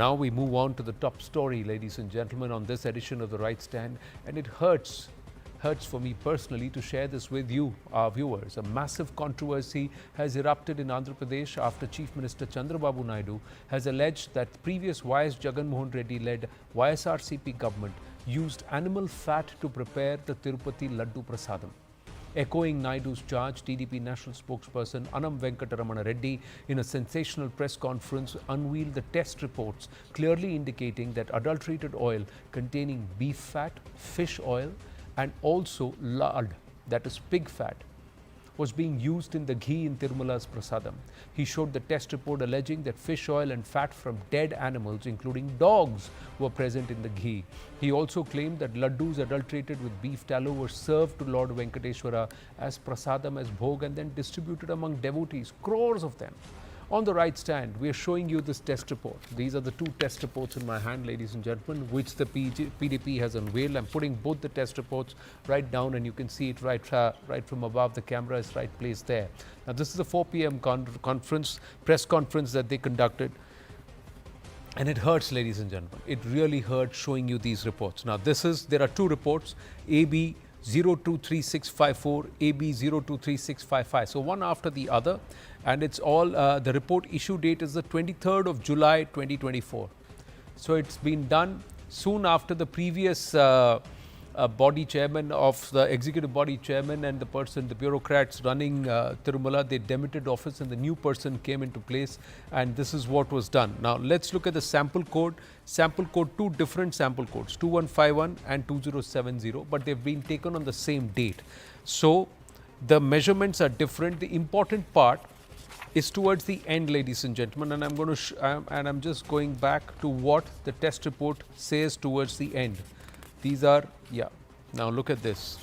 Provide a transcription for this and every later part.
Now we move on to the top story, ladies and gentlemen, on this edition of The Right Stand, and it hurts for me personally to share this with you, our viewers. A massive controversy has erupted in Andhra Pradesh after Chief Minister Chandrababu Naidu has alleged that previous YS Jagan Mohan Reddy led YSRCP government used animal fat to prepare the Tirupati Laddu prasadam. Echoing Naidu's charge, TDP national spokesperson Venkateswara Reddy, in a sensational press conference, unveiled the test reports clearly indicating that adulterated oil containing beef fat, fish oil, and also lard, that is pig fat, was being used in the ghee in Tirumala's prasadam. He showed the test report alleging that fish oil and fat from dead animals, including dogs, were present in the ghee. He also claimed that laddus adulterated with beef tallow were served to Lord Venkateswara as prasadam, as bhog, and then distributed among devotees, crores of them. On The Right Stand, we are showing you this test report. These are the two test reports in my hand, ladies and gentlemen, which the PDP has unveiled. I'm putting both the test reports right down, and you can see it right from above. The camera is right placed there. Now, this is a 4 p.m. press conference that they conducted. And it hurts, ladies and gentlemen. It really hurts showing you these reports. Now, there are two reports, AB 023654, AB 023655. So one after the other, and it's all, the report issue date is the 23rd of July 2024. So it's been done soon after the previous body chairman of the executive body chairman and the bureaucrats running Tirumala, they demitted office and the new person came into place, and this is what was done. Now let's look at the sample code. Sample code, two different sample codes, 2151 and 2070, but they've been taken on the same date. So the measurements are different. The important part is towards the end, ladies and gentlemen, and I'm just going back to what the test report says towards the end. These are, now look at this.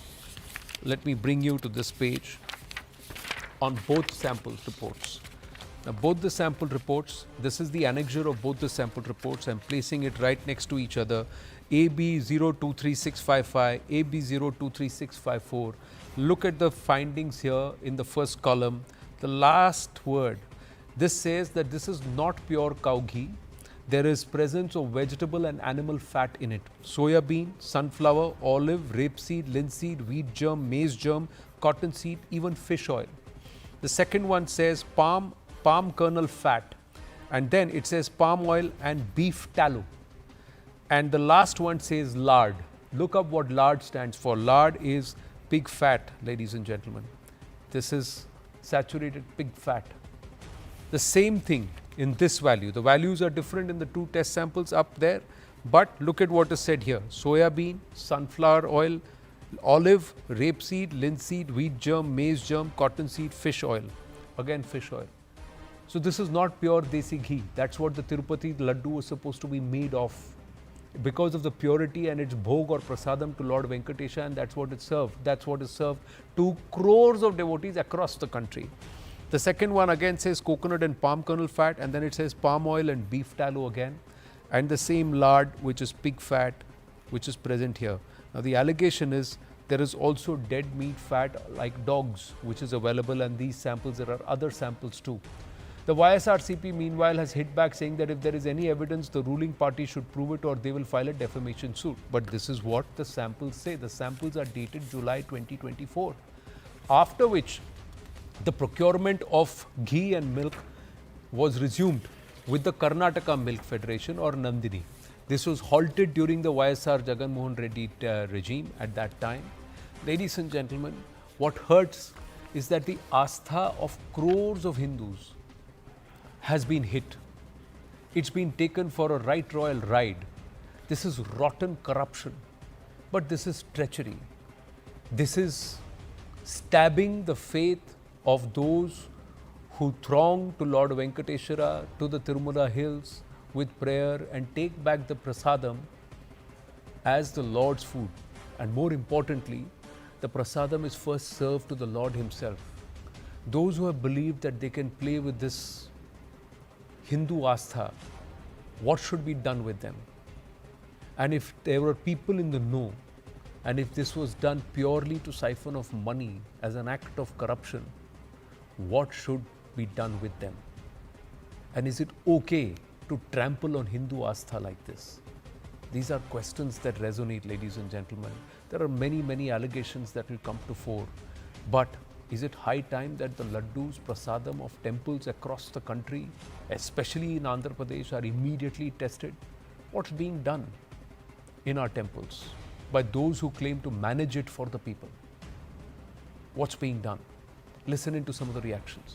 Let me bring you to this page on both sample reports. Now, both the sample reports, this is the annexure of both the sample reports. I'm placing it right next to each other. AB 023655, AB 023654. Look at the findings here in the first column. The last word, this says that this is not pure cow ghee. There is presence of vegetable and animal fat in it. Soya bean, sunflower, olive, rapeseed, linseed, wheat germ, maize germ, cottonseed, even fish oil. The second one says palm kernel fat, and then it says palm oil and beef tallow. And the last one says lard. Look up what lard stands for. Lard is pig fat, ladies and gentlemen. This is saturated pig fat. The same thing in this value. The values are different in the two test samples up there, but look at what is said here. Soya bean, sunflower oil, olive, rapeseed, linseed, wheat germ, maize germ, cottonseed, fish oil. Again, fish oil. So this is not pure desi ghee. That's what the Tirupati Laddu was supposed to be made of, because of the purity and its bhog or prasadam to Lord Venkateswara, and that's what it served. That's what is served to crores of devotees across the country. The second one again says coconut and palm kernel fat, and then it says palm oil and beef tallow again, and the same lard, which is pig fat, which is present here. Now the allegation is there is also dead meat fat like dogs, which is available, and these samples, there are other samples too. The YSRCP meanwhile has hit back, saying that if there is any evidence, the ruling party should prove it or they will file a defamation suit. But this is what the samples say. The samples are dated July 2024, after which the procurement of ghee and milk was resumed with the Karnataka Milk Federation or Nandini. This was halted during the YSR Jagan Mohan Reddy regime at that time. Ladies and gentlemen, what hurts is that the Aastha of crores of Hindus has been hit. It's been taken for a right royal ride. This is rotten corruption, but this is treachery. This is stabbing the faith of those who throng to Lord Venkateswara, to the Tirumala hills with prayer and take back the prasadam as the Lord's food. And more importantly, the prasadam is first served to the Lord himself. Those who have believed that they can play with this Hindu Aastha, what should be done with them? And if there were people in the know, and if this was done purely to siphon off money as an act of corruption, what should be done with them? And is it okay to trample on Hindu Aastha like this? These are questions that resonate, ladies and gentlemen. There are many, many allegations that will come to fore. But is it high time that the Laddus, prasadam of temples across the country, especially in Andhra Pradesh, are immediately tested? What's being done in our temples by those who claim to manage it for the people? What's being done? Listen into some of the reactions.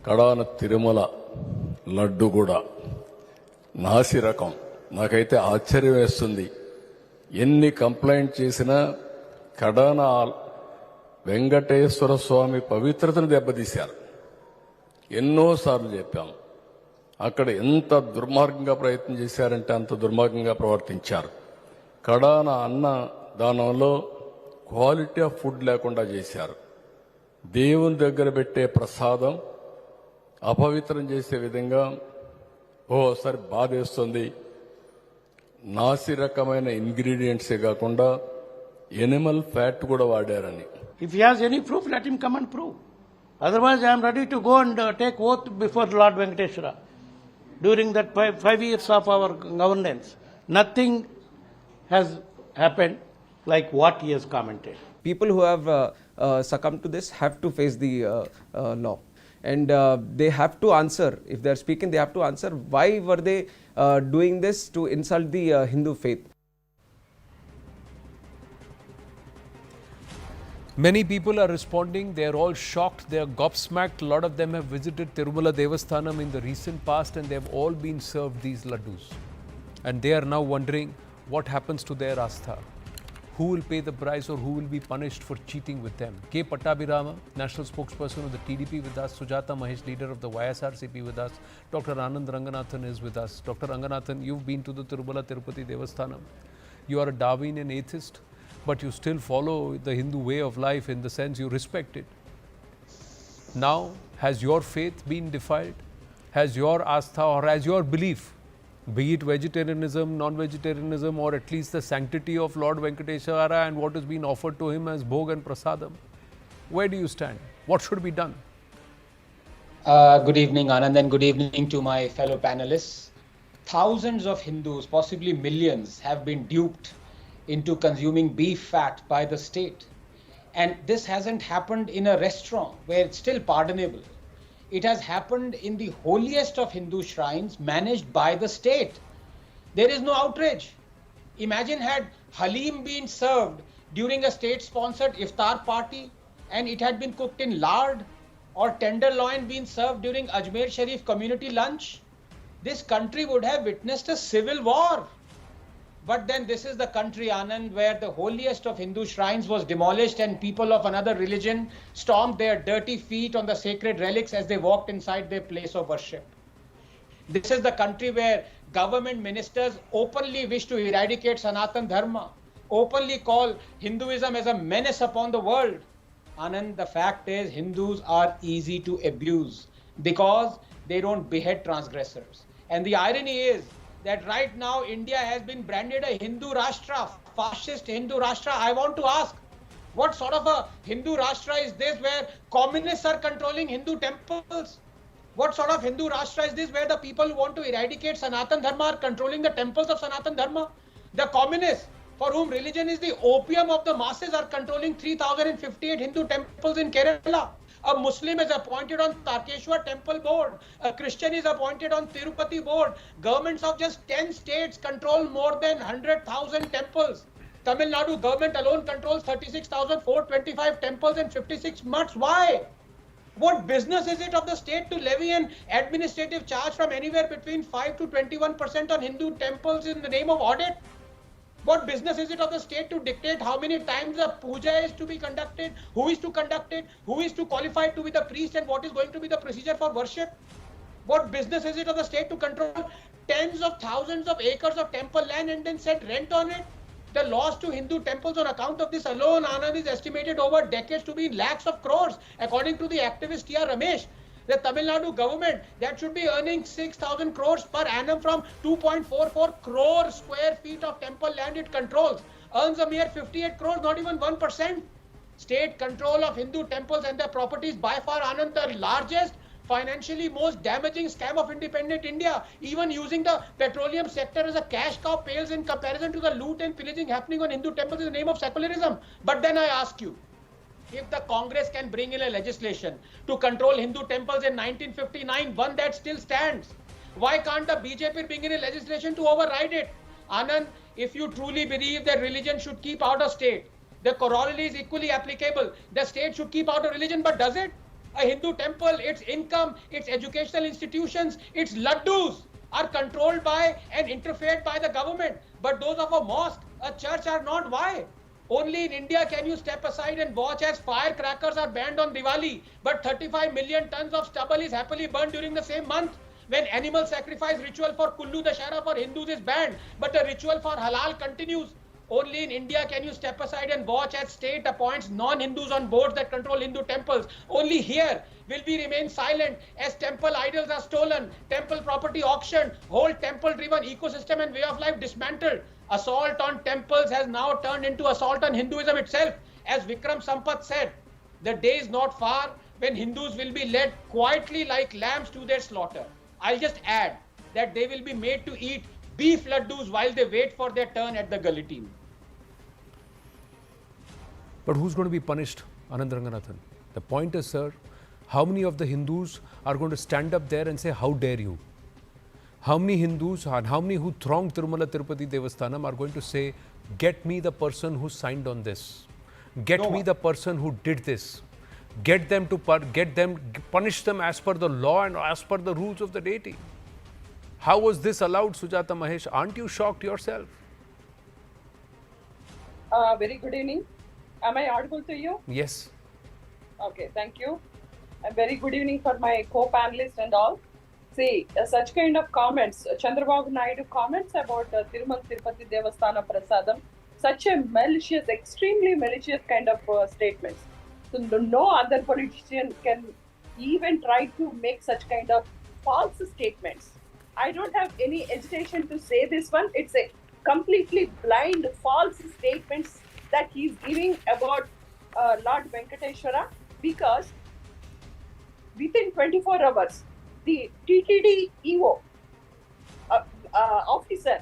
కడాన తిరుమల లడ్డు కూడా నాసి రకం. నాకైతే ఆశ్చర్యం వేస్తుంది. ఎన్ని complaint చేసినా కడాన వెంకటేశ్వర స్వామి పవిత్రతను దెబ్బతీశారు. ఎన్నోసార్లు చెప్పాం. అక్కడ ఎంత దుర్మార్గంగా ప్రయత్నం చేశారంటే అంత దుర్మార్గంగా ప్రవర్తించారు. కడాన అన్న దానంలో క్వాలిటీ ఆఫ్ ఫుడ్ లేకుండా చేశారు. దేవుని దగ్గర పెట్టే ప్రసాదం అపవిత్రం చేసే విధంగా ఓసారి బాధేస్తుంది. నాసి రకమైన ఇంగ్రీడియంట్సే కాకుండా ఎనిమల్ ఫ్యాట్ కూడా వాడారని. If he has any proof, let him come and prove. Otherwise, I am ready to go and take oath before Lord Venkateswara. During that 5 years of our governance, nothing has happened like what he has commented. People who have succumbed to this have to face the law. And they have to answer. If they are speaking, they have to answer why were they doing this to insult the Hindu faith. Many people are responding. They are all shocked. They are gobsmacked. A lot of them have visited Tirumala Devasthanam in the recent past and they have all been served these laddus. And they are now wondering what happens to their Aastha. Who will pay the price or who will be punished for cheating with them? K. Pattabhirama, National Spokesperson of the TDP with us. Sujata Mahesh, Leader of the YSRCP with us. Dr. Anand Ranganathan is with us. Dr. Ranganathan, you've been to the Tirumala Tirupati Devasthanam. You are a Darwinian atheist, but you still follow the Hindu way of life in the sense you respect it. Now, has your faith been defiled? Has your Aastha or has your belief, be it vegetarianism, non-vegetarianism, or at least the sanctity of Lord Venkateswara and what has been offered to him as bhog and prasadam, where do you stand? What should be done? Good evening, Anand, and good evening to my fellow panelists. Thousands of Hindus, possibly millions, have been duped into consuming beef fat by the state. And this hasn't happened in a restaurant where it's still pardonable. It has happened in the holiest of Hindu shrines managed by the state. There is no outrage. Imagine had Halim been served during a state-sponsored iftar party and it had been cooked in lard, or tenderloin been served during Ajmer Sharif community lunch. This country would have witnessed a civil war. But then this is the country, Anand, where the holiest of Hindu shrines was demolished and people of another religion stomped their dirty feet on the sacred relics as they walked inside their place of worship. This is the country where government ministers openly wish to eradicate Sanatan Dharma, openly call Hinduism as a menace upon the world. Anand, the fact is Hindus are easy to abuse because they don't behead transgressors. And the irony is that right now India has been branded a Hindu Rashtra, fascist Hindu Rashtra. I want to ask, what sort of a Hindu Rashtra is this where communists are controlling Hindu temples? What sort of Hindu Rashtra is this where the people who want to eradicate Sanatan Dharma are controlling the temples of Sanatan Dharma? The communists, for whom religion is the opium of the masses, are controlling 3,058 Hindu temples in Kerala. A Muslim is appointed on Tarkeshwar Temple Board. A Christian is appointed on Tirupati Board. Governments of just 10 states control more than 100,000 temples. Tamil Nadu government alone controls 36,425 temples and 56 mutts. Why? What business is it of the state to levy an administrative charge from anywhere between 5 to 21% on Hindu temples in the name of audit? What business is it of the state to dictate how many times a puja is to be conducted, who is to conduct it, who is to qualify to be the priest, and what is going to be the procedure for worship? What business is it of the state to control tens of thousands of acres of temple land and then set rent on it? The loss to Hindu temples on account of this alone, Anand, is estimated over decades to be lakhs of crores, according to the activist T.R. Ramesh. The Tamil Nadu government that should be earning 6,000 crores per annum from 2.44 crore square feet of temple land it controls earns a mere 58 crores, not even 1%. State control of Hindu temples and their properties by far, Anand, the largest financially most damaging scam of independent India. Even using the petroleum sector as a cash cow pales in comparison to the loot and pillaging happening on Hindu temples in the name of secularism. But then I ask you, if the Congress can bring in a legislation to control Hindu temples in 1959, one that still stands, why can't the BJP bring in a legislation to override it? Anand, if you truly believe that religion should keep out of state, the corollary is equally applicable. The state should keep out of religion, but does it? A Hindu temple, its income, its educational institutions, its laddus are controlled by and interfered by the government. But those of a mosque, a church are not. Why? Only in India can you step aside and watch as firecrackers are banned on Diwali, but 35 million tons of stubble is happily burned during the same month. When animal sacrifice ritual for Kullu Dashara for Hindus is banned, but the ritual for halal continues. Only in India can you step aside and watch as state appoints non-Hindus on boards that control Hindu temples. Only here will we remain silent as temple idols are stolen, temple property auctioned, whole temple-driven ecosystem and way of life dismantled. Assault on temples has now turned into assault on Hinduism itself. As Vikram Sampath said, the day is not far when Hindus will be led quietly like lambs to their slaughter. I'll just add that they will be made to eat beef laddus while they wait for their turn at the guillotine. But who's going to be punished, Anand Ranganathan? The point is, sir, how many of the Hindus are going to stand up there and say, how dare you? How many Hindus and how many who thronged Tirumala Tirupati Devasthanam are going to say, get me the person who signed on this. Get me the person who did this. Get them to punish them as per the law and as per the rules of the deity. How was this allowed, Sujata Mahesh? Aren't you shocked yourself? Very good evening. Am I audible to you? Yes. Okay, thank you. A very good evening for my co-panelists and all. See, such kind of comments, Chandrababu Naidu comments about Tirumala Tirupati Devasthana Prasadam, such a malicious, extremely malicious kind of statements. So no other politician can even try to make such kind of false statements. I don't have any hesitation to say this one. It's a completely blind, false statements that he's giving about Lord Venkateswara, because within 24 hours, the TTD EO officer,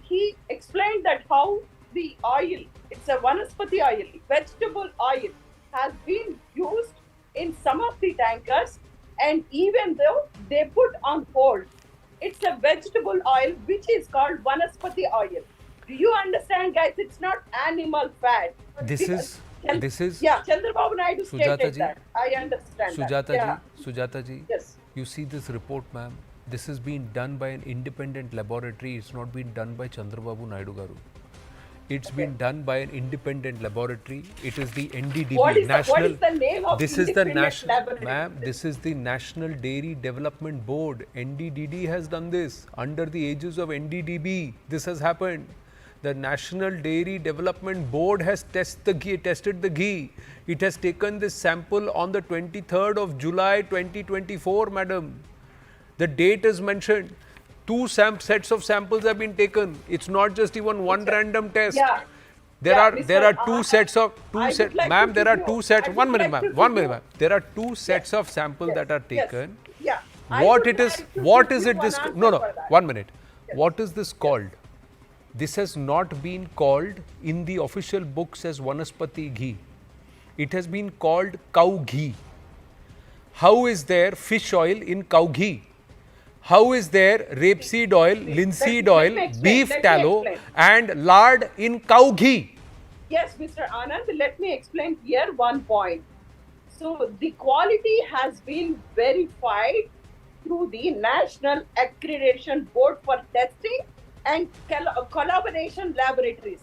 he explained that how the oil, it's a vanaspati oil, vegetable oil, has been used in some of the tankers, and even though they put on hold, it's a vegetable oil which is called vanaspati oil. Do you understand, guys? It's not animal fat. This is yeah, Chandrababu Naidu stated that. I understand Sujata ji, yes. You see this report, ma'am. This has been done by an independent laboratory. It's not been done by Chandrababu Naidu garu. It's been done by an independent laboratory. It is the NDDB, what is the name of this is the national, laboratory? ma'am, this is the National Dairy Development Board. NDDD has done this. Under the aegis of NDDB, this has happened. The National Dairy Development Board has tested the ghee. It has taken this sample on the 23rd of July 2024, madam. The date is mentioned. Two sets of samples have been taken. It's not just even one random test. Yeah. There are two sets of ma'am. There are two sets. 1 minute, ma'am. 1 minute, ma'am. There are two sets of samples that are taken. Yeah. What is it? This no. 1 minute. Yes. What is this called? This has not been called in the official books as Vanaspati ghee. It has been called cow ghee. How is there fish oil in cow ghee? How is there rapeseed oil, linseed oil, beef tallow and lard in cow ghee? Yes, Mr. Anand, let me explain here one point. So the quality has been verified through the National Accreditation Board for Testing and Collaboration Laboratories.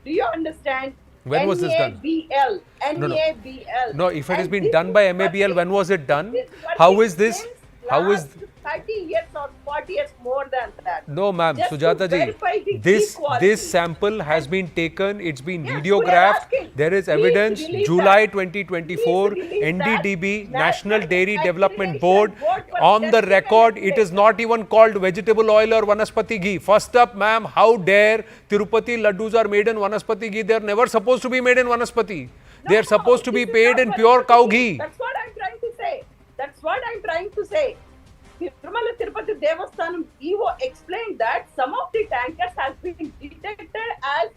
Do you understand? When was this done? NABL. No, if it has been done by MABL, when was it done? How is this? How is 30 years or 40 years more than that? No, ma'am, Just Sujata ji, this sample has been taken, it's been videographed, there is evidence, July 2024, NDDB, National Dairy Development Board, on the record, it is not even called vegetable oil or Vanaspati ghee. First up, ma'am, how dare Tirupati Laddus are made in Vanaspati ghee? They are never supposed to be made in Vanaspati. They are supposed to be made in pure cow ghee. That's what I'm trying to say. That's what I'm trying to say. Tirumala Tirupati Devasthanam EO explained that some of the tankers has been detected as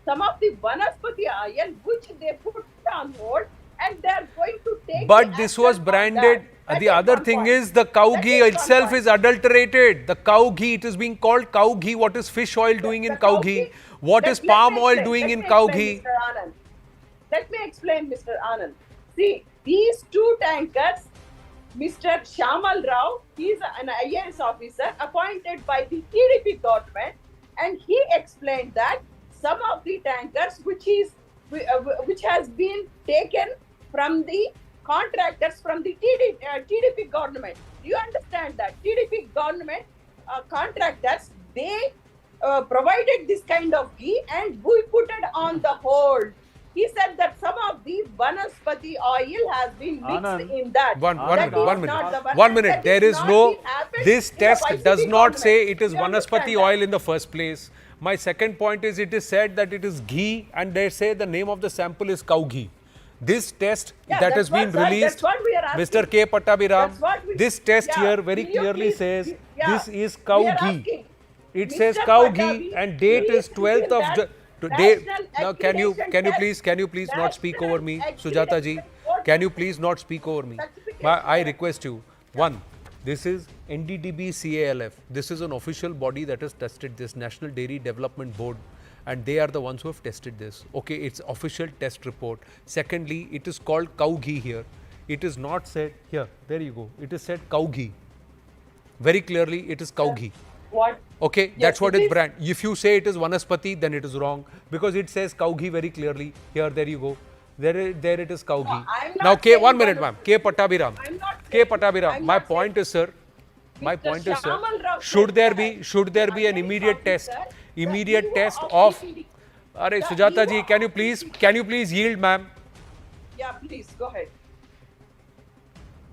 some of the Vanaspati oil which they put on hold and they are going to take. But this was branded. The other thing is the cow ghee itself is adulterated. The cow ghee, it is being called cow ghee. What is fish oil doing in cow ghee? What is palm oil doing in cow ghee? Let me explain, Mr. Anand. See, these two tankers, Mr. Shamal Rao, he is an IAS officer appointed by the TDP government, and he explained that some of the tankers which has been taken from the contractors from the TDP government. Do you understand that? TDP government contractors, they provided this kind of ghee and we put it on the hold. He said that some of the Vanaspati oil has been mixed in that. One minute. There is no, this test does not say it is Vanaspati oil in the first place. My second point is it is said that it is ghee and they say the name of the sample is cow ghee. This test that has been released, Mr. K. Pattabhiram, this test here very clearly says this is cow ghee. It says cow ghee and date is 12th of now can you please not speak over me, Sujata ji? Can you please not speak over me? I request you. One, this is NDDB CALF. This is an official body that has tested this, National Dairy Development Board, and they are the ones who have tested this. Okay, it's official test report. Secondly, it is called cow ghee here. It is not said here. There you go. It is said cow ghee. Very clearly, it is cow ghee. What? Okay, that's what it's brand. If you say it is Vanaspati, then it is wrong because it says cow ghee very clearly. Here, there you go. There it is cow ghee. Now, one minute, ma'am. K. Pattabhiram. My point is, sir. Should there be an immediate test? Immediate test of. Arey, Sujata ji, can you please yield, ma'am? Yeah, please go ahead.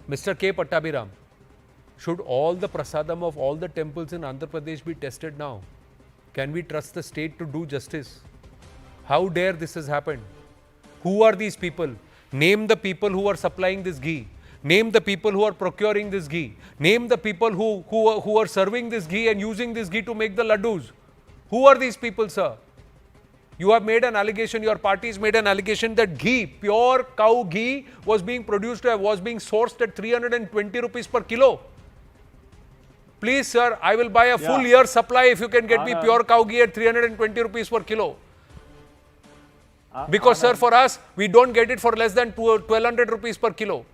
Mr. K. Pattabhiram. Should all the prasadam of all the temples in Andhra Pradesh be tested now? Can we trust the state to do justice? How dare this has happened? Who are these people? Name the people who are supplying this ghee. Name the people who are procuring this ghee. Name the people who are serving this ghee and using this ghee to make the laddus. Who are these people, sir? You have made an allegation, your party has made an allegation that ghee, pure cow ghee was being produced, was being sourced at 320 rupees per kilo. Please, sir, I will buy a full year supply if you can get me pure cow ghee at 320 rupees per kilo. Because, sir, for us, we don't get it for less than 1200 rupees per kilo.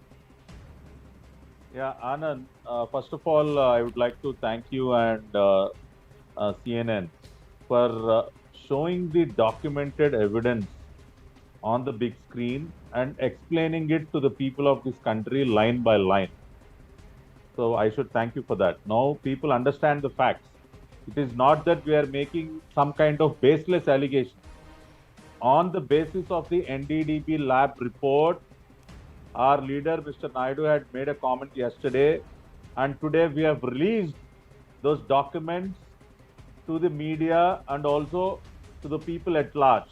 Yeah, Anand, first of all, I would like to thank you and CNN for showing the documented evidence on the big screen and explaining it to the people of this country line by line. So I should thank you for that. Now people understand the facts. It is not that we are making some kind of baseless allegation. On the basis of the NDDB lab report, our leader, Mr. Naidu, had made a comment yesterday, and today we have released those documents to the media and also to the people at large.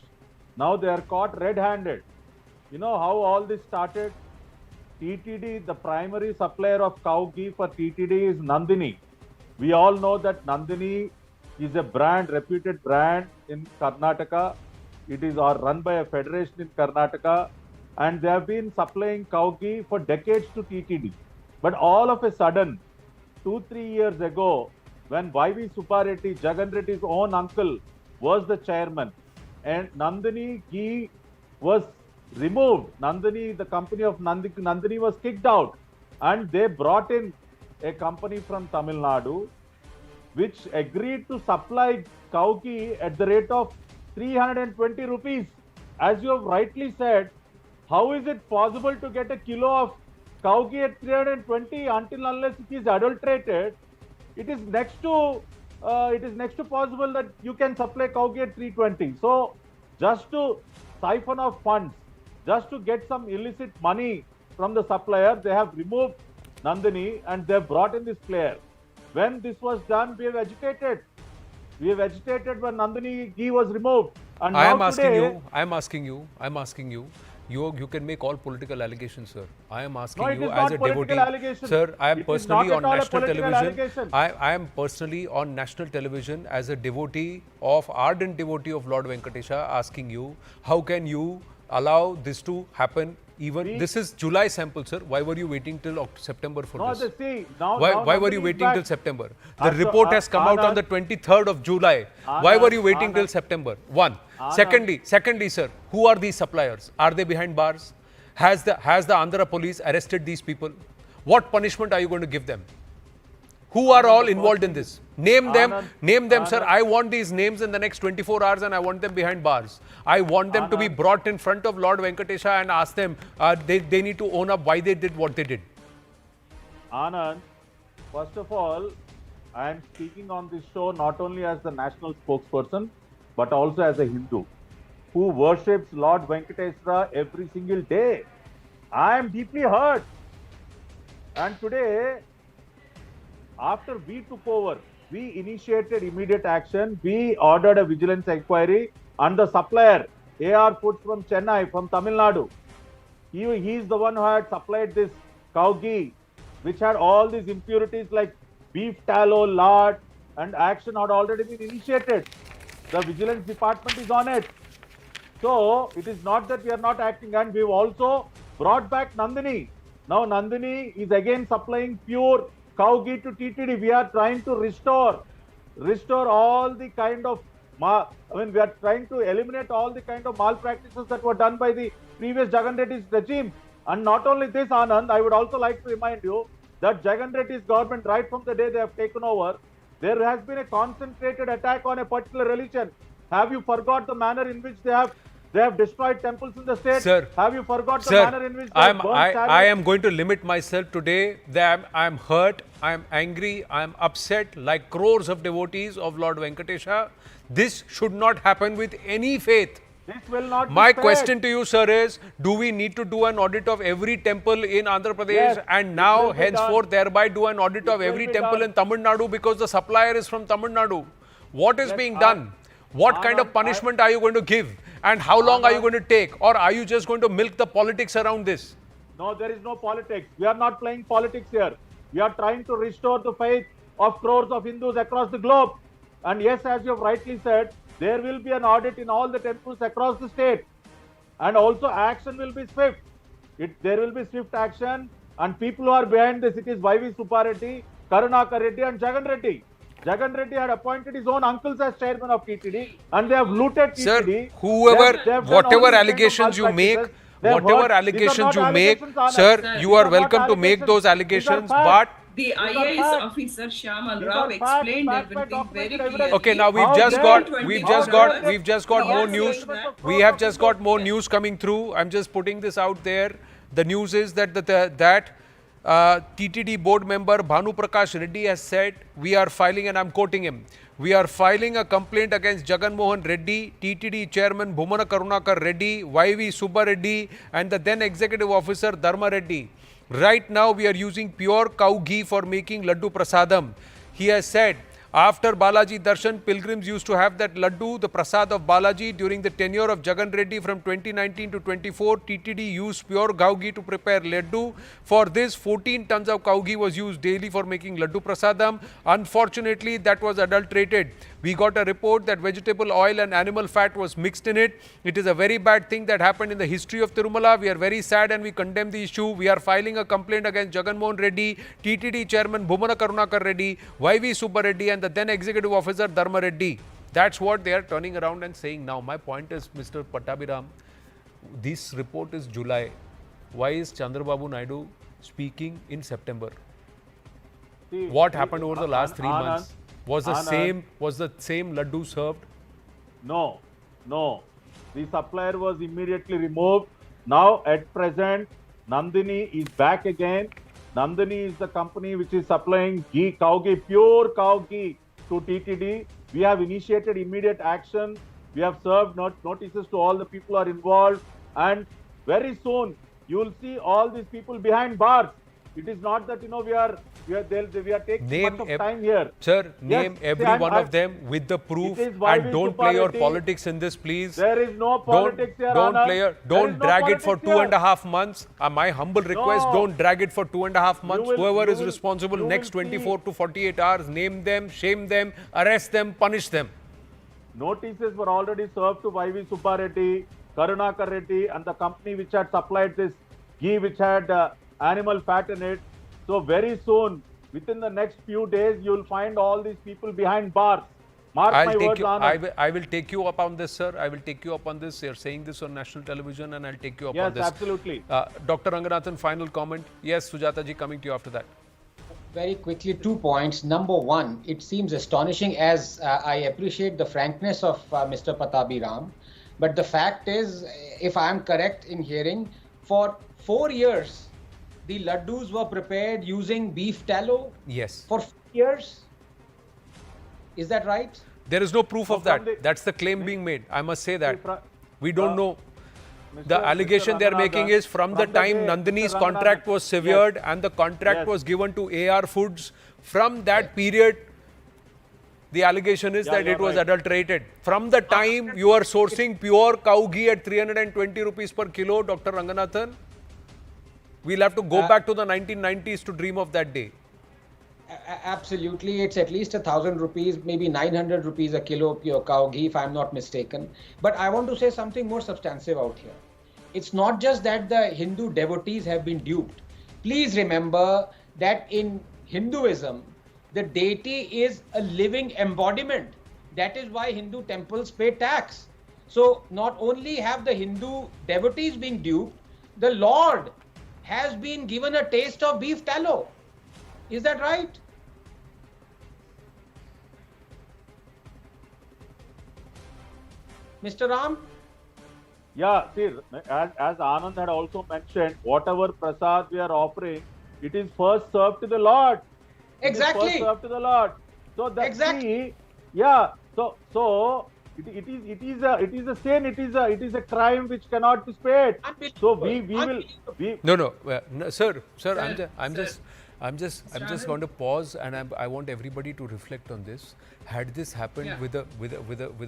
Now they are caught red-handed. You know how all this started? TTD, the primary supplier of cow ghee for TTD is Nandini. We all know that Nandini is a brand, reputed brand in Karnataka. It is run by a federation in Karnataka, and they have been supplying cow ghee for decades to TTD. But all of a sudden, 2-3 years ago, when YV Subbareddy, Jagan Reddy's own uncle, was the chairman, and Nandini ghee was removed. Nandini, the company of Nandini was kicked out, and they brought in a company from Tamil Nadu which agreed to supply cow ghee at the rate of 320 rupees. As you have rightly said, how is it possible to get a kilo of cow ghee at 320 until unless it is adulterated? It is next to possible that you can supply cow ghee at 320. So just to siphon off funds, just to get some illicit money from the supplier, they have removed Nandini and they have brought in this player. When this was done, we have agitated. We have agitated when Nandini ghee was removed. And I am asking you, You can make all political allegations, sir. I am asking No, it you is as not a political devotee, allegation. sir. I am It is personally not on at all a national political television. allegation. I am personally on national television as a devotee of ardent devotee of Lord Venkateswara, asking you, how can you allow this to happen? Even this is July sample, sir. Why were you waiting till September for No, this? see, now, Why were you Nandini is waiting back. till September? The Aastha, report has come out on the 23rd of July. Why were you waiting till September? One. Secondly, sir, who are these suppliers? Are they behind bars? Has the Andhra police arrested these people? What punishment are you going to give them? Who are all involved in this? Name them, sir. I want these names in the next 24 hours and I want them behind bars. I want them to be brought in front of Lord Venkateswara and ask them, they need to own up why they did what they did. Anand, first of all, I am speaking on this show not only as the national spokesperson, but also as a Hindu who worships Lord Venkateswara every single day. I am deeply hurt. And today, after we took over, we initiated immediate action. We ordered a vigilance inquiry and the supplier, AR Foods from Chennai, from Tamil Nadu. He is the one who had supplied this cow ghee, which had all these impurities like beef tallow, lard, and action had already been initiated. The vigilance department is on it. So it is not that we are not acting, and we've also brought back Nandini. Now Nandini is again supplying pure cow ghee to TTD. We are trying to restore all the kind of, we are trying to eliminate all the kind of malpractices that were done by the previous Jagan Reddy's regime. And not only this, Anand, I would also like to remind you that Jagan Reddy's government, right from the day they have taken over, there has been a concentrated attack on a particular religion. Have you forgot the manner in which they have destroyed temples in the state? Sir, have you forgot the manner in which they have burned I am going to limit myself today. I am hurt, I am angry, I am upset like crores of devotees of Lord Venkateswara. This should not happen with any faith. This will not My be fair. question to you, sir, is do we need to do an audit of every temple in Andhra Pradesh and now henceforth thereby do an audit of every temple in Tamil Nadu because the supplier is from Tamil Nadu? What is being done? What kind of punishment are you going to give? And how long are you going to take? Or are you just going to milk the politics around this? No, there is no politics. We are not playing politics here. We are trying to restore the faith of crores of Hindus across the globe. And yes, as you have rightly said, there will be an audit in all the temples across the state. And also action will be swift. There will be swift action. And people who are behind this, it is YV Subbareddy, Karunakar Reddy and Jagan Reddy. Jagan Reddy had appointed his own uncles as chairman of TTD and they have looted TTD. Sir, whatever allegations you make, sir, you are welcome to make those allegations, but The IAS officer Shyamal Rao explained everything very clearly. okay, now we've just got more news. We have just got more news coming through. I'm just putting this out there. The news is that TTD board member Bhanu Prakash Reddy has said, we are filing, and I'm quoting him, we are filing a complaint against Jagan Mohan Reddy, TTD chairman Bhumana Karunakar Reddy, YV Subbareddy and the then executive officer Dharma Reddy. Right now we are using pure cow ghee for making laddu prasadam. He has said, after Balaji Darshan, pilgrims used to have that laddu, the prasad of Balaji. During the tenure of Jagan Reddy from 2019 to 24, TTD used pure cow ghee to prepare laddu. For this, 14 tons of cow ghee was used daily for making laddu prasadam. Unfortunately, that was adulterated. We got a report that vegetable oil and animal fat was mixed in it. It is a very bad thing that happened in the history of Tirumala. We are very sad and we condemn the issue. We are filing a complaint against Jagan Mohan Reddy, TTD chairman Bhumana Karunakar Reddy, YV Subbareddy and the then executive officer Dharma Reddy. That's what they are turning around and saying now. My point is, Mr. Pattabhiram, this report is July. Why is Chandrababu Naidu speaking in September? What happened over the last 3 months? Was the same laddu served? No. The supplier was immediately removed. Now at present, Nandini is back again. Nandini is the company which is supplying ghee, cow ghee, pure cow ghee to TTD. We have initiated immediate action. We have served notices to all the people who are involved. And very soon, you will see all these people behind bars. It is not that, we are We are taking Name much of time here. Sir, name Yes, every see, one of them with the proof, it is and YV don't play your superiority. politics in this, please. There is no politics here, Don't Anand. play your, There don't is no drag it for politics here. 2.5 months. My humble request, No. don't drag it for 2.5 months. will- Whoever you is will- responsible, you next will 24 see- to 48 hours, name them, shame them, arrest them, punish them. Notices were already served to YV Suppareti, Karunakar Reddy, and the company which had supplied this ghee which had animal fat in it. So very soon, within the next few days, you will find all these people behind bars. Mark my I'll take words, you. Anand. I will take you up on this, sir. I will take you up on this. You're saying this on national television, and I'll take you up on Yes, this. absolutely. Dr. Ranganathan, final comment. Yes, Sujata ji, coming to you after that. Very quickly, 2 points. Number one, it seems astonishing as I appreciate the frankness of Mr. Patabi Ram. But the fact is, if I am correct in hearing, for 4 years, the laddus were prepared using beef tallow Yes. for 4 years. Is that right? There is no proof of from that. That's the claim being made. I must say that. Fra- We don't know. The Mr. allegation they are making is from the time day, Nandini's Mr. contract Ranganathan, was severed and the contract Yes. was given to AR Foods, from that period, the allegation is that you're it was right. adulterated. From the time you are sourcing pure cow ghee at 320 rupees per kilo, Dr. Ranganathan, we'll have to go back to the 1990s to dream of that day. Absolutely, it's at least 1,000 rupees, maybe 900 rupees a kilo pure cow ghee, if I'm not mistaken. But I want to say something more substantive out here. It's not just that the Hindu devotees have been duped. Please remember that in Hinduism, the deity is a living embodiment. That is why Hindu temples pay tax. So not only have the Hindu devotees been duped, the Lord has been given a taste of beef tallow. Is that right? Mr. Ram? Yeah, see, as Anand had also mentioned, whatever prasad we are offering, it is first served to the Lord. It is Exactly. first served to the Lord. So that's Exactly. yeah. So it is a sin. It is a crime which cannot be spared. So we will No, sir, I'm just going to pause, and I want everybody to reflect on this. Had this happened with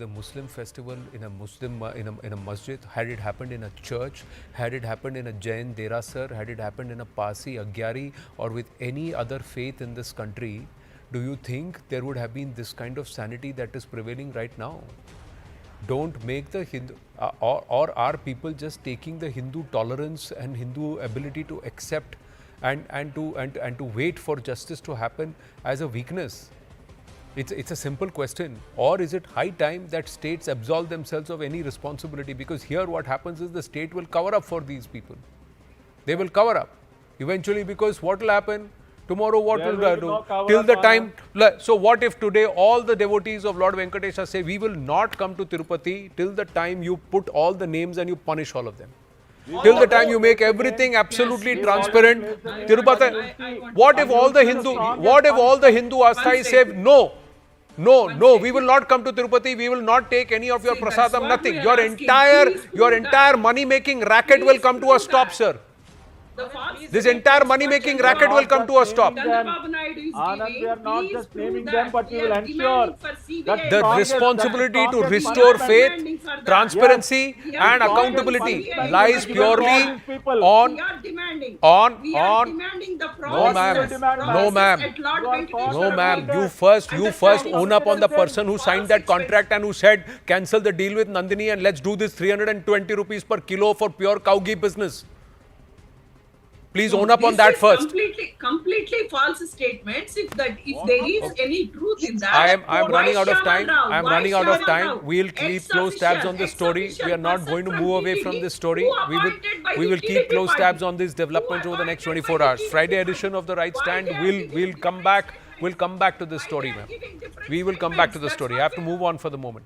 a Muslim festival in a Muslim in a masjid, had it happened in a church, had it happened in a Jain derasar, had it happened in a Parsi Agyari, or with any other faith in this country, do you think there would have been this kind of sanity that is prevailing right now? Don't make the Hindu or are people just taking the Hindu tolerance and Hindu ability to accept and to wait for justice to happen as a weakness? It's a simple question. Or is it high time that states absolve themselves of any responsibility? Because here what happens is the state will cover up for these people. They will cover up eventually, because what will happen? Tomorrow what There will will they be do? no cover Till up, the Anand. time. So what if today all the devotees of Lord Venkateswara say, we will not come to Tirupati till the time you put all the names and you punish all of them? Till the time you make everything absolutely transparent. Tirupati, what if all the Hindu Aasthais say, no, we will not come to Tirupati, we will not take any of your prasadam, nothing. Your entire money making racket will come to a stop, sir. This entire money-making racket will come to a stop. Chandrababu Naidu is Anand, we are giving. not Please just prove naming that. them, but we We will are ensure demanding for CBI. that The strongest- responsibility to strongest restore punishment- faith, demanding for that. transparency Yes. We are and demanding accountability punishment. lies We are purely demanding people. on We are demanding. on- We are on- demanding the No, promises. ma'am. No, ma'am. At Lord You are Venkateswara No, ma'am. Swamy. You first Understanding own up on the confidence person who in signed false that expense. contract and who said, cancel the deal with Nandini and let's do this 320 rupees per kilo for pure cow ghee business. Please own up on This that is first. Completely false statements. If there is any truth in that, I am why running out of Shyamal time. Rao? I am Why running out of Shyamal time. Rao? We'll keep close tabs on this story. We are not going to move away from this story. We will keep close tabs on these developments over the next 24 hours. Friday edition of the Right Stand will come back. We'll come back to this story, ma'am. We will come back to the story. I have to move on for the moment.